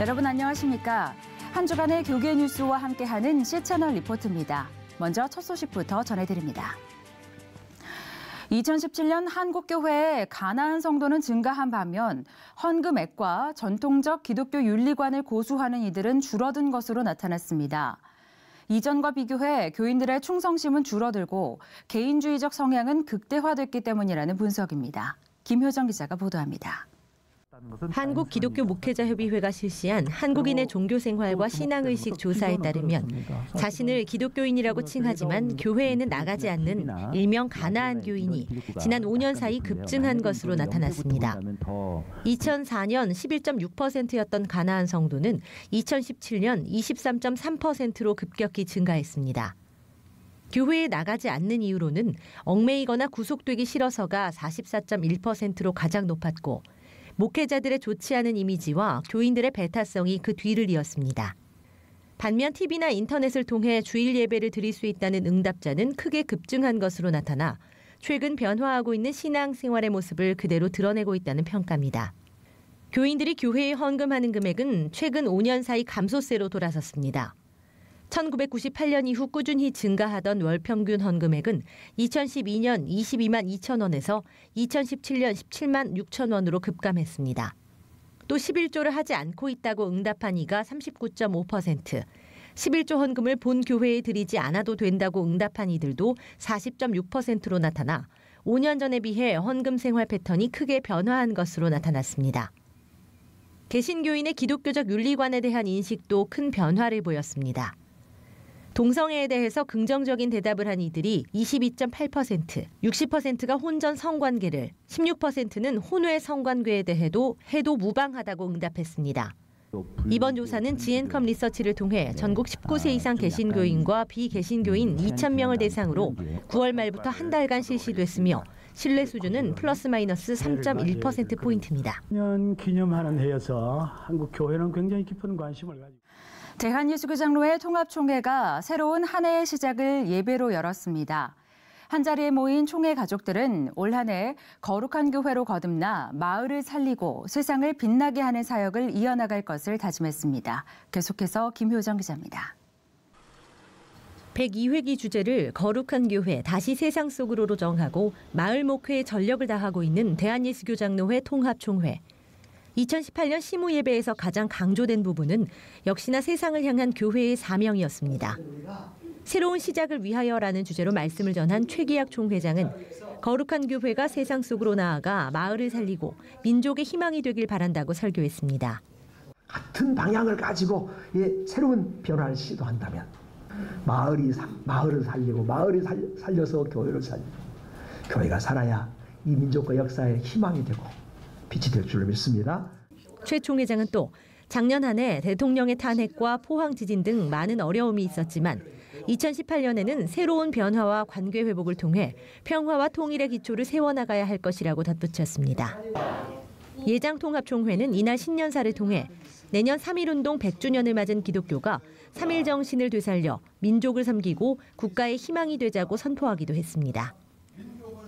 여러분 안녕하십니까? 한 주간의 교계 뉴스와 함께하는 C채널 리포트입니다. 먼저 첫 소식부터 전해드립니다. 2017년 한국교회의 가나안 성도는 증가한 반면 헌금액과 전통적 기독교 윤리관을 고수하는 이들은 줄어든 것으로 나타났습니다. 이전과 비교해 교인들의 충성심은 줄어들고 개인주의적 성향은 극대화됐기 때문이라는 분석입니다. 김효정 기자가 보도합니다. 한국기독교목회자협의회가 실시한 한국인의 종교생활과 신앙의식 조사에 따르면 자신을 기독교인이라고 칭하지만 교회에는 나가지 않는 일명 가나안 교인이 지난 5년 사이 급증한 것으로 나타났습니다. 2004년 11.6%였던 가나안 성도는 2017년 23.3%로 급격히 증가했습니다. 교회에 나가지 않는 이유로는 얽매이거나 구속되기 싫어서가 44.1%로 가장 높았고 목회자들의 좋지 않은 이미지와 교인들의 배타성이 그 뒤를 이었습니다. 반면 TV나 인터넷을 통해 주일 예배를 드릴 수 있다는 응답자는 크게 급증한 것으로 나타나 최근 변화하고 있는 신앙생활의 모습을 그대로 드러내고 있다는 평가입니다. 교인들이 교회에 헌금하는 금액은 최근 5년 사이 감소세로 돌아섰습니다. 1998년 이후 꾸준히 증가하던 월 평균 헌금액은 2012년 22만 2천 원에서 2017년 17만 6천 원으로 급감했습니다. 또 11조를 하지 않고 있다고 응답한 이가 39.5%, 11조 헌금을 본 교회에 드리지 않아도 된다고 응답한 이들도 40.6%로 나타나 5년 전에 비해 헌금 생활 패턴이 크게 변화한 것으로 나타났습니다. 개신교인의 기독교적 윤리관에 대한 인식도 큰 변화를 보였습니다. 동성애에 대해서 긍정적인 대답을 한 이들이 22.8%, 60%가 혼전 성관계를, 16%는 혼외 성관계에 대해도 해도 무방하다고 응답했습니다. 이번 조사는 지앤컴 리서치를 통해 전국 19세 이상 개신교인과 비개신교인 2,000명을 대상으로 9월 말부터 한 달간 실시됐으며 신뢰 수준은 플러스 마이너스 3.1%포인트입니다. 기념하는 해여서 한국 교회는 굉장히 깊은 관심을 가지고 대한예수교장로회 통합총회가 새로운 한 해의 시작을 예배로 열었습니다. 한자리에 모인 총회 가족들은 올 한 해 거룩한 교회로 거듭나 마을을 살리고 세상을 빛나게 하는 사역을 이어나갈 것을 다짐했습니다. 계속해서 김효정 기자입니다. 102회기 주제를 거룩한 교회 다시 세상 속으로로 정하고 마을 목회에 전력을 다하고 있는 대한예수교장로회 통합총회. 2018년 시무 예배에서 가장 강조된 부분은 역시나 세상을 향한 교회의 사명이었습니다. 새로운 시작을 위하여라는 주제로 말씀을 전한 최기학 총회장은 거룩한 교회가 세상 속으로 나아가 마을을 살리고 민족의 희망이 되길 바란다고 설교했습니다. 같은 방향을 가지고 새로운 변화를 시도한다면 마을을 살리고 마을이 살려서 교회를 살리고 교회가 살아야 이 민족과 역사의 희망이 되고 빛이 될 줄로 믿습니다. 최 총회장은 또 작년 한 해 대통령의 탄핵과 포항 지진 등 많은 어려움이 있었지만 2018년에는 새로운 변화와 관계 회복을 통해 평화와 통일의 기초를 세워나가야 할 것이라고 덧붙였습니다. 예장통합총회는 이날 신년사를 통해 내년 3.1운동 100주년을 맞은 기독교가 3.1 정신을 되살려 민족을 섬기고 국가의 희망이 되자고 선포하기도 했습니다.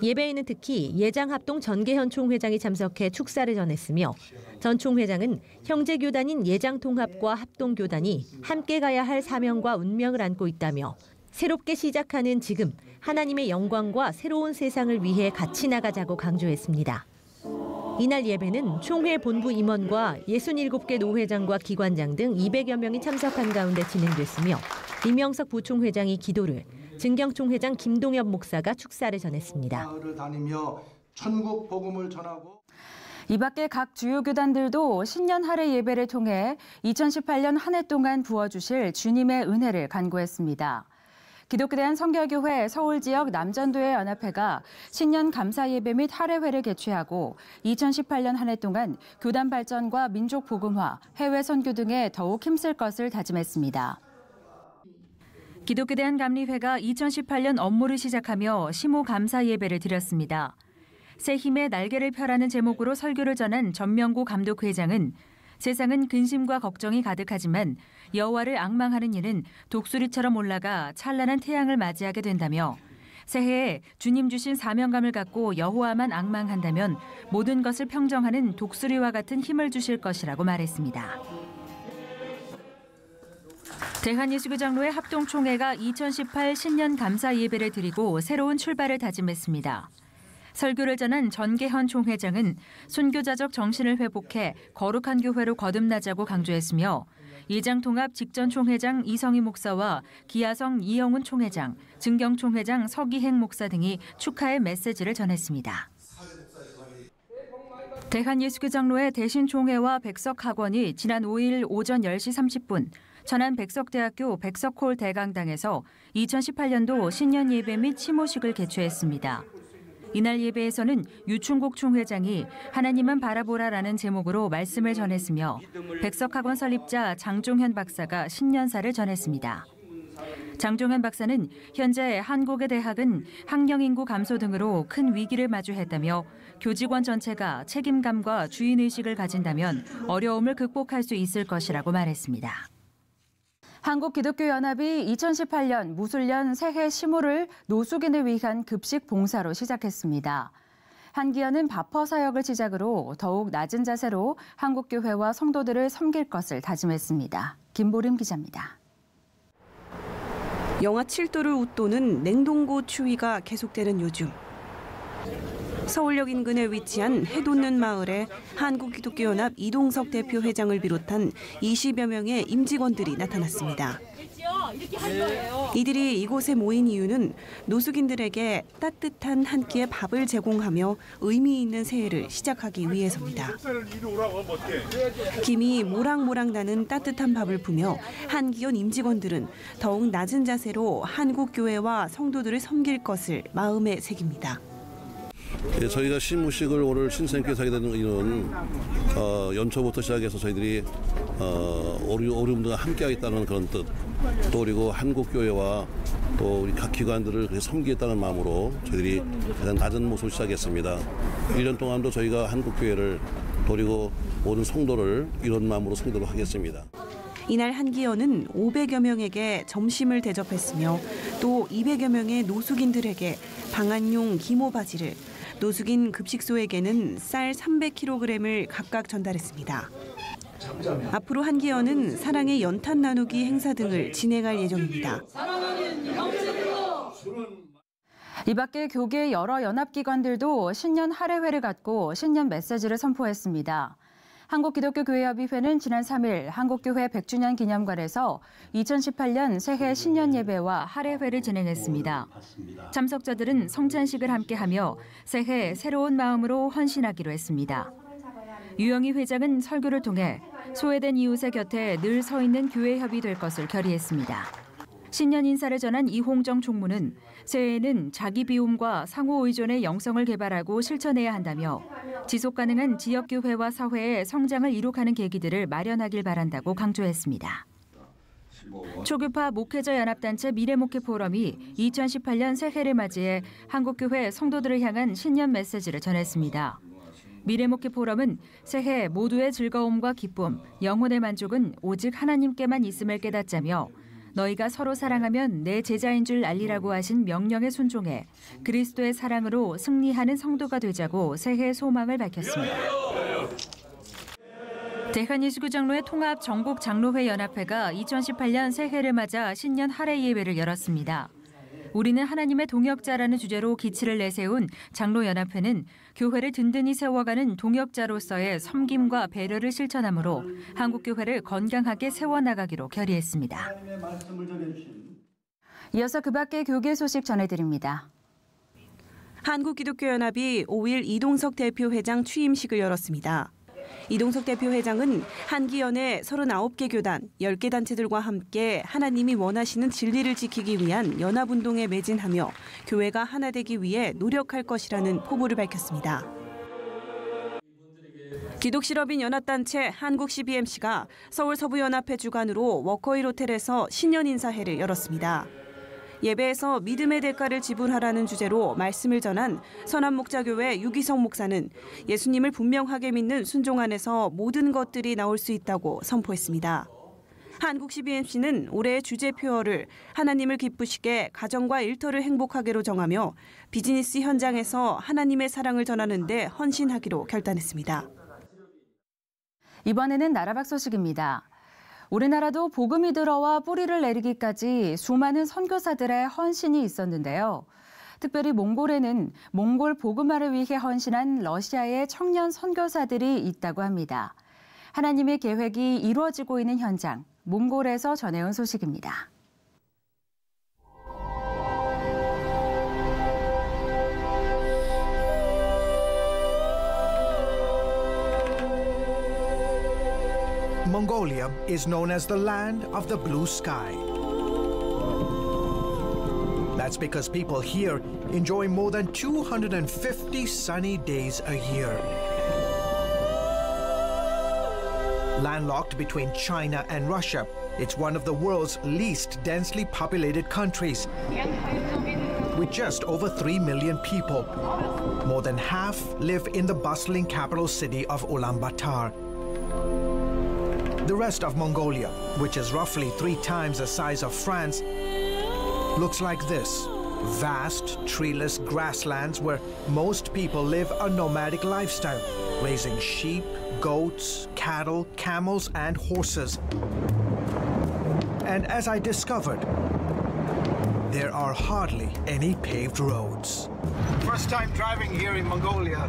예배에는 특히 예장합동 전계현 총회장이 참석해 축사를 전했으며 전 총회장은 형제교단인 예장통합과 합동교단이 함께 가야 할 사명과 운명을 안고 있다며 새롭게 시작하는 지금 하나님의 영광과 새로운 세상을 위해 같이 나가자고 강조했습니다. 이날 예배는 총회 본부 임원과 67개 노회장과 기관장 등 200여 명이 참석한 가운데 진행됐으며 이명석 부총회장이 기도를, 증경총회장 김동엽 목사가 축사를 전했습니다. 마을을 다니며 천국 복음을 전하고 이 밖에 각 주요 교단들도 신년 할애 예배를 통해 2018년 한 해 동안 부어주실 주님의 은혜를 간구했습니다. 기독교대한 성결교회 서울지역 남전도회 연합회가 신년 감사 예배 및 할애회를 개최하고 2018년 한 해 동안 교단 발전과 민족 복음화, 해외 선교 등에 더욱 힘쓸 것을 다짐했습니다. 기독교대한 감리회가 2018년 업무를 시작하며 시모 감사 예배를 드렸습니다. 새 힘의 날개를 펴라는 제목으로 설교를 전한 전명구 감독회장은 세상은 근심과 걱정이 가득하지만 여호와를 앙망하는 이는 독수리처럼 올라가 찬란한 태양을 맞이하게 된다며 새해에 주님 주신 사명감을 갖고 여호와만 앙망한다면 모든 것을 평정하는 독수리와 같은 힘을 주실 것이라고 말했습니다. 대한예수교 장로회 합동총회가 2018 신년 감사 예배를 드리고 새로운 출발을 다짐했습니다. 설교를 전한 전계현 총회장은 순교자적 정신을 회복해 거룩한 교회로 거듭나자고 강조했으며 예장통합 직전 총회장 이성희 목사와 기아성 이영훈 총회장, 증경 총회장 서기행 목사 등이 축하의 메시지를 전했습니다. 대한예수교 장로회 대신총회와 백석학원이 지난 5일 오전 10시 30분 천안 백석대학교 백석홀 대강당에서 2018년도 신년 예배 및 치모식을 개최했습니다. 이날 예배에서는 유충국 총회장이 하나님만 바라보라라는 제목으로 말씀을 전했으며 백석학원 설립자 장종현 박사가 신년사를 전했습니다. 장종현 박사는 현재 한국의 대학은 학령인구 감소 등으로 큰 위기를 마주했다며 교직원 전체가 책임감과 주인의식을 가진다면 어려움을 극복할 수 있을 것이라고 말했습니다. 한국기독교연합이 2018년 무술년 새해 시무를 노숙인을 위한 급식 봉사로 시작했습니다. 한기현은 밥퍼 사역을 시작으로 더욱 낮은 자세로 한국교회와 성도들을 섬길 것을 다짐했습니다. 김보림 기자입니다. 영하 7도를 웃도는 냉동고 추위가 계속되는 요즘. 서울역 인근에 위치한 해돋는 마을에 한국기독교연합 이동석 대표 회장을 비롯한 20여 명의 임직원들이 나타났습니다. 이들이 이곳에 모인 이유는 노숙인들에게 따뜻한 한 끼의 밥을 제공하며 의미 있는 새해를 시작하기 위해서입니다. 김이 모락모락 나는 따뜻한 밥을 푸며 한기현 임직원들은 더욱 낮은 자세로 한국교회와 성도들을 섬길 것을 마음에 새깁니다. 저희가 시무식을 오늘 신선하게 하게 되는 이유는 연초부터 시작해서 저희들이 어려움들과 함께하겠다는 그런 뜻, 또 그리고 한국교회와 또 우리 각 기관들을 섬기겠다는 마음으로 저희들이 가장 낮은 모습을 시작했습니다. 1년 동안도 저희가 한국교회를 또 그리고 모든 성도를 이런 마음으로 섬기도록 하겠습니다. 이날 한기현은 500여 명에게 점심을 대접했으며 또 200여 명의 노숙인들에게 방한용 기모 바지를, 노숙인 급식소에게는 쌀 300kg을 각각 전달했습니다. 앞으로 한기현은 사랑의 연탄 나누기 행사 등을 진행할 예정입니다. 이 밖에 교계 여러 연합기관들도 신년 할애회를 갖고 신년 메시지를 선포했습니다. 한국기독교교회협의회는 지난 3일 한국교회 100주년 기념관에서 2018년 새해 신년 예배와 할애회를 진행했습니다. 참석자들은 성찬식을 함께하며 새해 새로운 마음으로 헌신하기로 했습니다. 유영희 회장은 설교를 통해 소외된 이웃의 곁에 늘 서 있는 교회협이 될 것을 결의했습니다. 신년 인사를 전한 이홍정 총무는 새해에는 자기 비움과 상호 의존의 영성을 개발하고 실천해야 한다며 지속 가능한 지역교회와 사회의 성장을 이룩하는 계기들을 마련하길 바란다고 강조했습니다. 초교파 목회자 연합단체 미래목회 포럼이 2018년 새해를 맞이해 한국교회 성도들을 향한 신년 메시지를 전했습니다. 미래목회 포럼은 새해 모두의 즐거움과 기쁨, 영혼의 만족은 오직 하나님께만 있음을 깨닫자며 너희가 서로 사랑하면 내 제자인 줄 알리라고 하신 명령에 순종해 그리스도의 사랑으로 승리하는 성도가 되자고 새해 소망을 밝혔습니다. 대한예수교 장로회 통합 전국 장로회 연합회가 2018년 새해를 맞아 신년 할애 예배를 열었습니다. 우리는 하나님의 동역자라는 주제로 기치를 내세운 장로연합회는 교회를 든든히 세워가는 동역자로서의 섬김과 배려를 실천하므로 한국교회를 건강하게 세워나가기로 결의했습니다. 이어서 그 밖의 교계 소식 전해드립니다. 한국기독교연합이 5일 이동석 대표 회장 취임식을 열었습니다. 이동석 대표 회장은 한기현의 39개 교단, 10개 단체들과 함께 하나님이 원하시는 진리를 지키기 위한 연합운동에 매진하며 교회가 하나 되기 위해 노력할 것이라는 포부를 밝혔습니다. 기독실업인 연합단체 한국-CBMC가 서울 서부연합회 주관으로 워커힐 호텔에서 신년 인사회를 열었습니다. 예배에서 믿음의 대가를 지불하라는 주제로 말씀을 전한 선한목자교회 유기성 목사는 예수님을 분명하게 믿는 순종 안에서 모든 것들이 나올 수 있다고 선포했습니다. 한국-CBMC는 올해의 주제 표어를 하나님을 기쁘시게 가정과 일터를 행복하게로 정하며 비즈니스 현장에서 하나님의 사랑을 전하는 데 헌신하기로 결단했습니다. 이번에는 나라 밖 소식입니다. 우리나라도 복음이 들어와 뿌리를 내리기까지 수많은 선교사들의 헌신이 있었는데요. 특별히 몽골에는 몽골 복음화를 위해 헌신한 러시아의 청년 선교사들이 있다고 합니다. 하나님의 계획이 이루어지고 있는 현장, 몽골에서 전해온 소식입니다. Mongolia is known as the land of the blue sky. That's because people here enjoy more than 250 sunny days a year. Landlocked between China and Russia, it's one of the world's least densely populated countries. With just over 3 million people, more than half live in the bustling capital city of Ulaanbaatar. The rest of Mongolia, which is roughly 3 times the size of France, looks like this. Vast, treeless grasslands where most people live a nomadic lifestyle, raising sheep, goats, cattle, camels, and horses. And as I discovered, there are hardly any paved roads. First time driving here in Mongolia.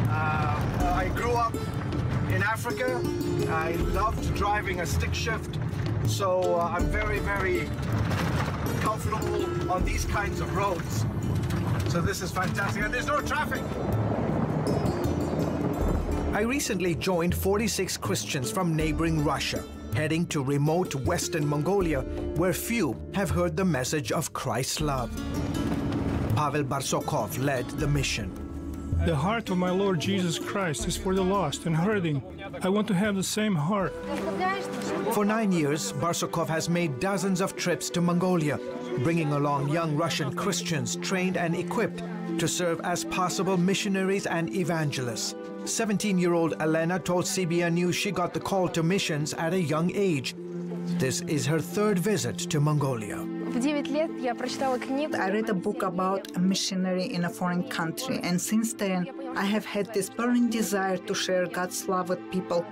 I grew up in Africa. I loved driving a stick shift, so I'm very, very comfortable on these kinds of roads. So this is fantastic, and there's no traffic. I recently joined 46 Christians from neighboring Russia, heading to remote Western Mongolia, where few have heard the message of Christ's love. Pavel Barsokov led the mission. The heart of my Lord Jesus Christ is for the lost and hurting. I want to have the same heart. For 9 years, Barsokov has made dozens of trips to Mongolia, bringing along young Russian Christians trained and equipped to serve as possible missionaries and evangelists. 17-year-old Elena told CBN News she got the call to missions at a young age. This is her 3rd visit to Mongolia. I read a book about a missionary in a foreign country, and since then, I have had this burning desire to share God's love with people.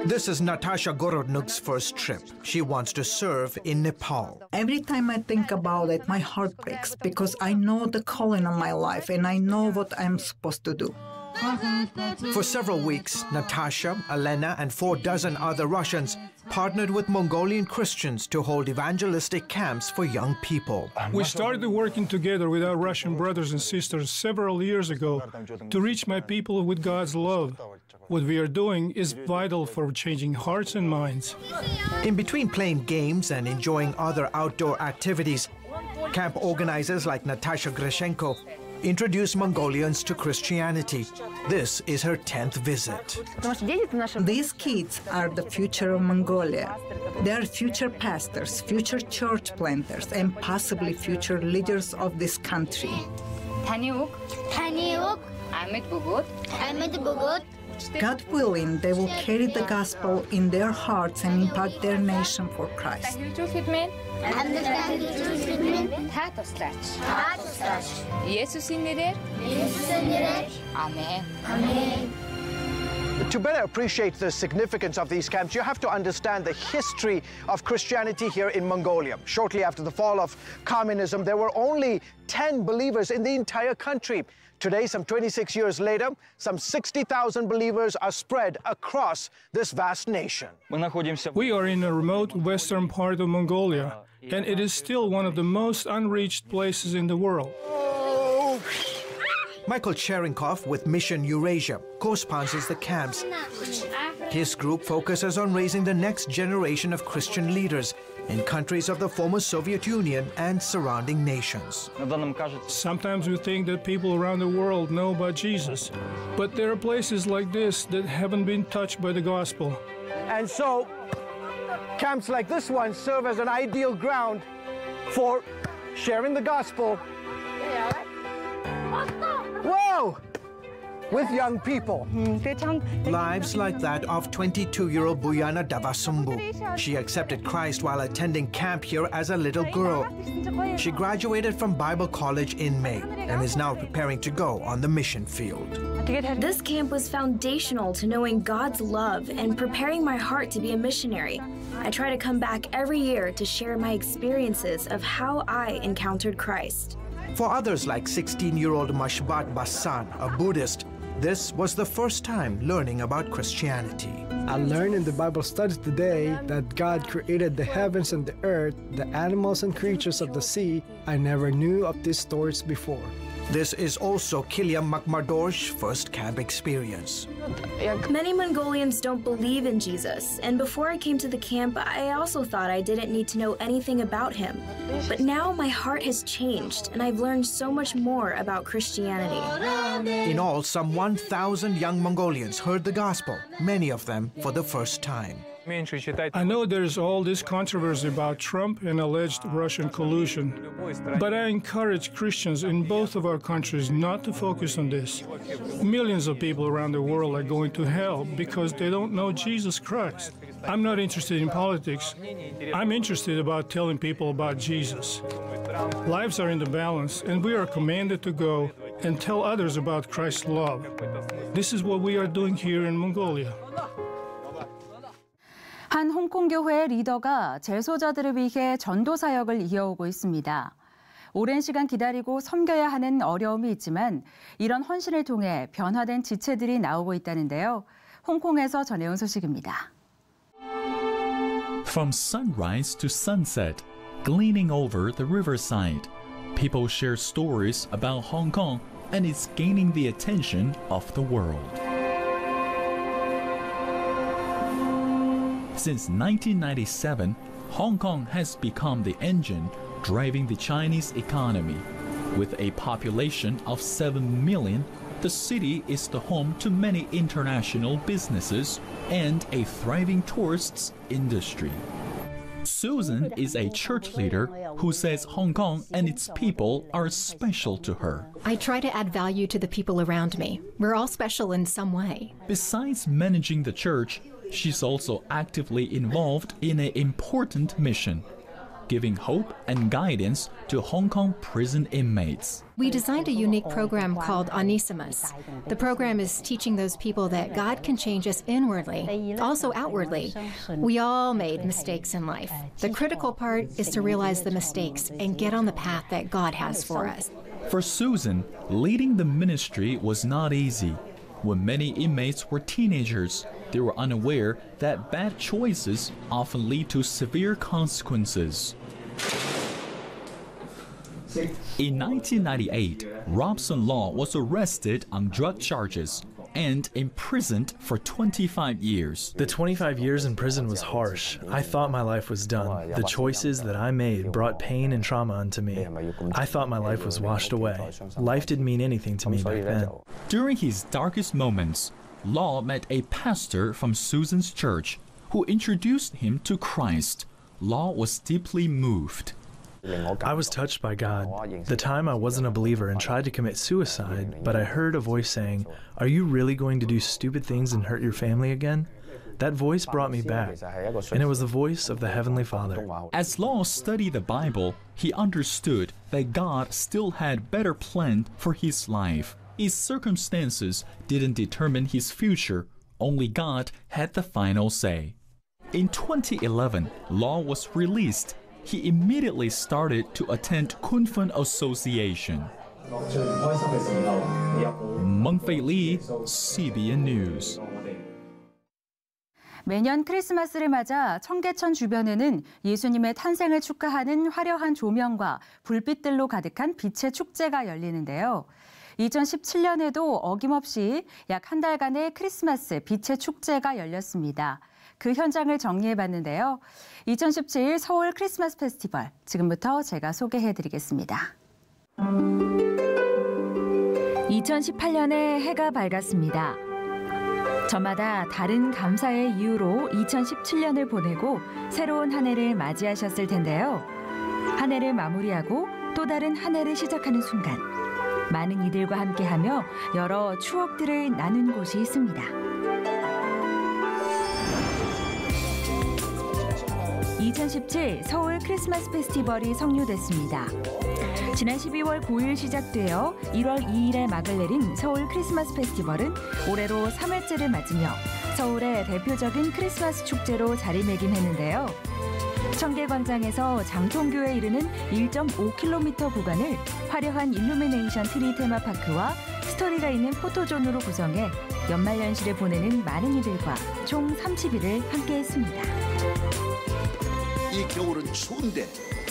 This is Natasha Gorodnuk's first trip. She wants to serve in Nepal. Every time I think about it, my heart breaks because I know the calling on my life and I know what I'm supposed to do. For several weeks, Natasha, Elena, and 4 dozen other Russians partnered with Mongolian Christians to hold evangelistic camps for young people. We started working together with our Russian brothers and sisters several years ago to reach my people with God's love. What we are doing is vital for changing hearts and minds. In between playing games and enjoying other outdoor activities, camp organizers like Natasha Greshenko introduce Mongolians to Christianity. This is her 10th visit. These kids are the future of Mongolia. They are future pastors, future church planters, and possibly future leaders of this country. God willing, they will carry the gospel in their hearts and impact their nation for Christ. To better appreciate the significance of these camps, you have to understand the history of Christianity here in Mongolia. Shortly after the fall of communism, there were only 10 believers in the entire country. Today, some 26 years later, some 60,000 believers are spread across this vast nation. We are in a remote western part of Mongolia, and it is still one of the most unreached places in the world. Michael Cherenkov with Mission Eurasia co-sponsors the camps. His group focuses on raising the next generation of Christian leaders in countries of the former Soviet Union and surrounding nations. Sometimes we think that people around the world know about Jesus, but there are places like this that haven't been touched by the gospel. And so, camps like this one serve as an ideal ground for sharing the gospel. Whoa! with young people. Lives like that of 22-year-old Buyana Davasumbu. She accepted Christ while attending camp here as a little girl. She graduated from Bible College in May and is now preparing to go on the mission field. This camp was foundational to knowing God's love and preparing my heart to be a missionary. I try to come back every year to share my experiences of how I encountered Christ. For others like 16-year-old Mashbat Bassan, a Buddhist, this was the first time learning about Christianity. I learned in the Bible study today that God created the heavens and the earth, the animals and creatures of the sea. I never knew of these stories before. This is also Kiliam Makmardor's first camp experience. Many Mongolians don't believe in Jesus, and before I came to the camp, I also thought I didn't need to know anything about him. But now my heart has changed, and I've learned so much more about Christianity. In all, some 1,000 young Mongolians heard the gospel, many of them for the first time. I know there's all this controversy about Trump and alleged Russian collusion, but I encourage Christians in both of our countries not to focus on this. Millions of people around the world are going to hell because they don't know Jesus Christ. I'm not interested in politics. I'm interested about telling people about Jesus. Lives are in the balance, and we are commanded to go and tell others about Christ's love. This is what we are doing here in Mongolia. 한 홍콩 교회 리더가 재소자들을 위해 전도 사역을 이어오고 있습니다. 오랜 시간 기다리고 섬겨야 하는 어려움이 있지만 이런 헌신을 통해 변화된 지체들이 나오고 있다는데요. 홍콩에서 전해온 소식입니다. From sunrise to sunset, gleaning over the riverside, people share stories about Hong Kong and it's gaining the attention of the world. Since 1997, Hong Kong has become the engine driving the Chinese economy. With a population of 7 million, the city is the home to many international businesses and a thriving tourists industry. Susan is a church leader who says Hong Kong and its people are special to her. I try to add value to the people around me. We're all special in some way. Besides managing the church, she's also actively involved in an important mission, giving hope and guidance to Hong Kong prison inmates. We designed a unique program called Onesimus. The program is teaching those people that God can change us inwardly, also outwardly. We all made mistakes in life. The critical part is to realize the mistakes and get on the path that God has for us. For Susan, leading the ministry was not easy. When many inmates were teenagers, they were unaware that bad choices often lead to severe consequences. In 1998, Robson Law was arrested on drug charges and imprisoned for 25 years. The 25 years in prison was harsh. I thought my life was done. The choices that I made brought pain and trauma unto me. I thought my life was washed away. Life didn't mean anything to me back then. During his darkest moments, Law met a pastor from Susan's church who introduced him to Christ. Law was deeply moved. I was touched by God. The time I wasn't a believer and tried to commit suicide, but I heard a voice saying, "Are you really going to do stupid things and hurt your family again?" That voice brought me back, and it was the voice of the Heavenly Father. As Law studied the Bible, he understood that God still had better planned for his life. His circumstances didn't determine his future, only God had the final say. In 2011, Law was released. He immediately started to attend Kunfun Association. Mengfei Li, CBN News. 매년 크리스마스를 맞아 청계천 주변에는 예수님의 탄생을 축하하는 화려한 조명과 불빛들로 가득한 빛의 축제가 열리는데요. 2017년에도 어김없이 약 한 달간의 크리스마스 빛의 축제가 열렸습니다. 그 현장을 정리해봤는데요. 2017 서울 크리스마스 페스티벌, 지금부터 제가 소개해드리겠습니다. 2018년에 해가 밝았습니다. 저마다 다른 감사의 이유로 2017년을 보내고 새로운 한 해를 맞이하셨을 텐데요. 한 해를 마무리하고 또 다른 한 해를 시작하는 순간, 많은 이들과 함께하며 여러 추억들을 나눈 곳이 있습니다. 2017 서울 크리스마스 페스티벌이 성료됐습니다. 지난 12월 9일 시작되어 1월 2일에 막을 내린 서울 크리스마스 페스티벌은 올해로 3회째를 맞으며 서울의 대표적인 크리스마스 축제로 자리매김했는데요. 청계광장에서 장통교에 이르는 1.5km 구간을 화려한 일루미네이션 트리 테마파크와 스토리가 있는 포토존으로 구성해 연말연시를 보내는 많은 이들과 총 30일을 함께했습니다. 이 겨울은 추운데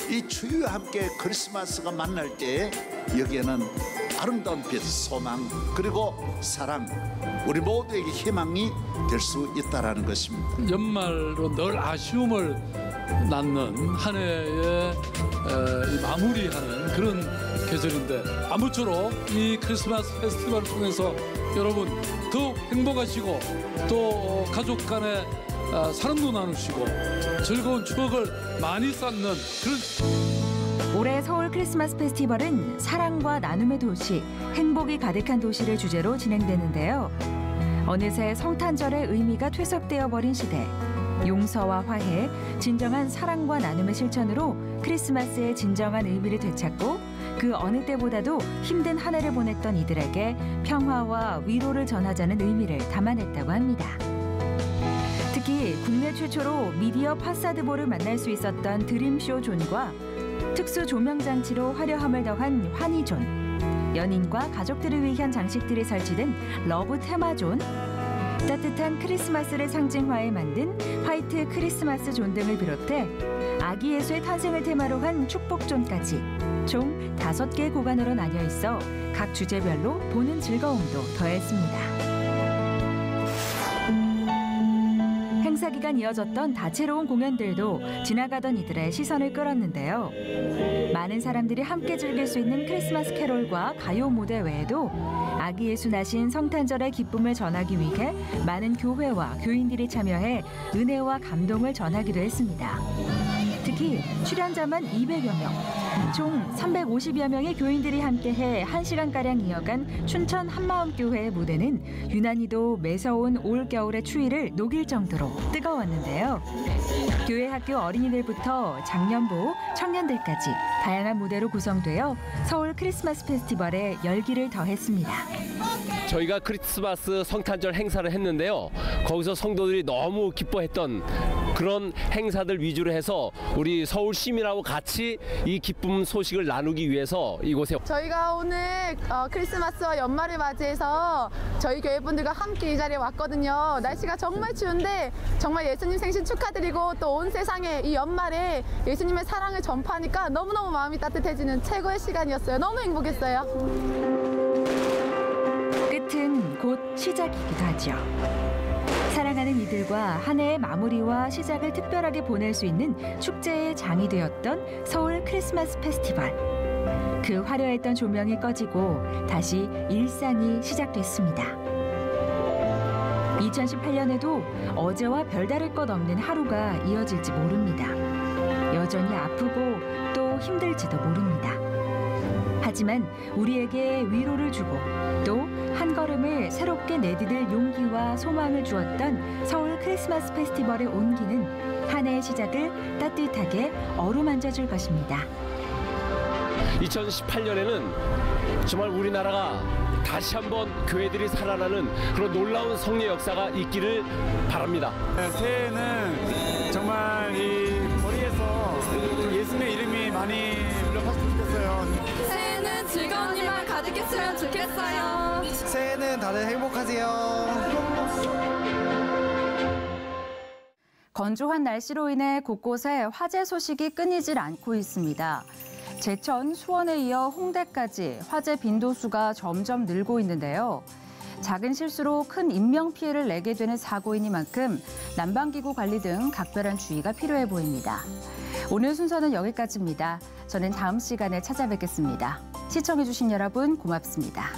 이 추위와 함께 크리스마스가 만날 때 여기에는 아름다운 빛, 소망, 그리고 사랑, 우리 모두에게 희망이 될 수 있다는 것입니다. 연말로 늘 아쉬움을 낳는 한 해의 마무리하는 그런 계절인데 아무쪼록 이 크리스마스 페스티벌을 통해서 여러분 더욱 행복하시고 또 가족 간에 사랑도 나누시고 즐거운 추억을 많이 쌓는 그런. 올해 서울 크리스마스 페스티벌은 사랑과 나눔의 도시, 행복이 가득한 도시를 주제로 진행되는데요. 어느새 성탄절의 의미가 퇴색되어 버린 시대. 용서와 화해, 진정한 사랑과 나눔의 실천으로 크리스마스의 진정한 의미를 되찾고 그 어느 때보다도 힘든 한 해를 보냈던 이들에게 평화와 위로를 전하자는 의미를 담아냈다고 합니다. 특히 국내 최초로 미디어 파사드볼을 만날 수 있었던 드림쇼 존과 특수 조명 장치로 화려함을 더한 환희존, 연인과 가족들을 위한 장식들이 설치된 러브 테마존, 따뜻한 크리스마스를 상징화해 만든 화이트 크리스마스 존 등을 비롯해 아기 예수의 탄생을 테마로 한 축복존까지 총 5개 구간으로 나뉘어 있어 각 주제별로 보는 즐거움도 더했습니다. 행사 기간 이어졌던 다채로운 공연들도 지나가던 이들의 시선을 끌었는데요. 많은 사람들이 함께 즐길 수 있는 크리스마스 캐롤과 가요 무대 외에도 아기 예수 나신 성탄절의 기쁨을 전하기 위해 많은 교회와 교인들이 참여해 은혜와 감동을 전하기도 했습니다. 특히 출연자만 200여 명, 총 350여 명의 교인들이 함께해 1시간가량 이어간 춘천 한마음교회의 무대는 유난히도 매서운 올겨울의 추위를 녹일 정도로 뜨거웠는데요. 교회 학교 어린이들부터 장년부, 청년들까지 다양한 무대로 구성되어 서울 크리스마스 페스티벌에 열기를 더했습니다. 저희가 크리스마스 성탄절 행사를 했는데요. 거기서 성도들이 너무 기뻐했던 그런 행사들 위주로 해서 우리 서울 시민하고 같이 이 기쁨 소식을 나누기 위해서 이곳에 저희가 오늘 크리스마스와 연말을 맞이해서 저희 교회 분들과 함께 이 자리에 왔거든요. 날씨가 정말 추운데 정말 예수님 생신 축하드리고 또 온 세상에 이 연말에 예수님의 사랑을 전파하니까 너무너무 마음이 따뜻해지는 최고의 시간이었어요. 너무 행복했어요. 끝은 곧 시작이기도 하죠. 사랑하는 이들과 한 해의 마무리와 시작을 특별하게 보낼 수 있는 축제의 장이 되었던 서울 크리스마스 페스티벌. 그 화려했던 조명이 꺼지고 다시 일상이 시작됐습니다. 2018년에도 어제와 별다를 것 없는 하루가 이어질지 모릅니다. 여전히 아프고 또 힘들지도 모릅니다. 하지만 우리에게 위로를 주고 또 한 걸음을 새롭게 내디딜 용기와 소망을 주었던 서울 크리스마스 페스티벌의 온기는 한 해의 시작을 따뜻하게 어루만져줄 것입니다. 2018년에는 정말 우리나라가 다시 한번 교회들이 살아나는 그런 놀라운 성례 역사가 있기를 바랍니다. 새해에는 정말 이 거리에서 예수님의 이름이 많이 울려봤으면 좋겠어요. 새해는 즐거운 일만 가득했으면 좋겠어요. 새해는 다들 행복하세요. 건조한 날씨로 인해 곳곳에 화재 소식이 끊이질 않고 있습니다. 제천, 수원에 이어 홍대까지 화재 빈도수가 점점 늘고 있는데요. 작은 실수로 큰 인명피해를 내게 되는 사고이니만큼 난방기구 관리 등 각별한 주의가 필요해 보입니다. 오늘 순서는 여기까지입니다. 저는 다음 시간에 찾아뵙겠습니다. 시청해주신 여러분 고맙습니다.